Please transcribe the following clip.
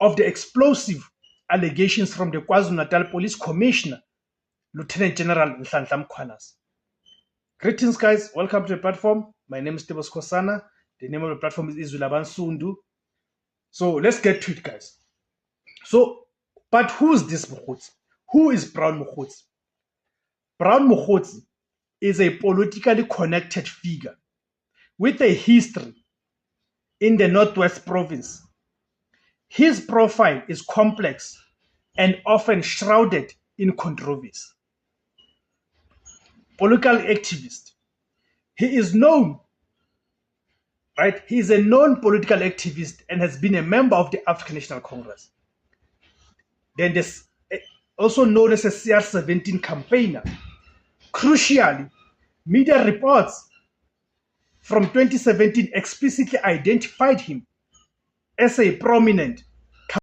of the explosive allegations from the KwaZulu-Natal Police Commissioner, Lieutenant General Nhlanhla Mkhwanazi. Greetings, guys. Welcome to the platform. My name is Tebos Kosana. The name of the platform is Izwi Sundu. So let's get to it, guys. But who's this Mokgotsi? Who is Brown Mokgotsi? Brown Mokgotsi is a politically connected figure with a history in the Northwest Province. His profile is complex and often shrouded in controversy. Political activist. He is known, right? He is a known political activist and has been a member of the African National Congress. Then there's also known as a CR17 campaigner. Crucially, media reports from 2017 explicitly identified him as a prominent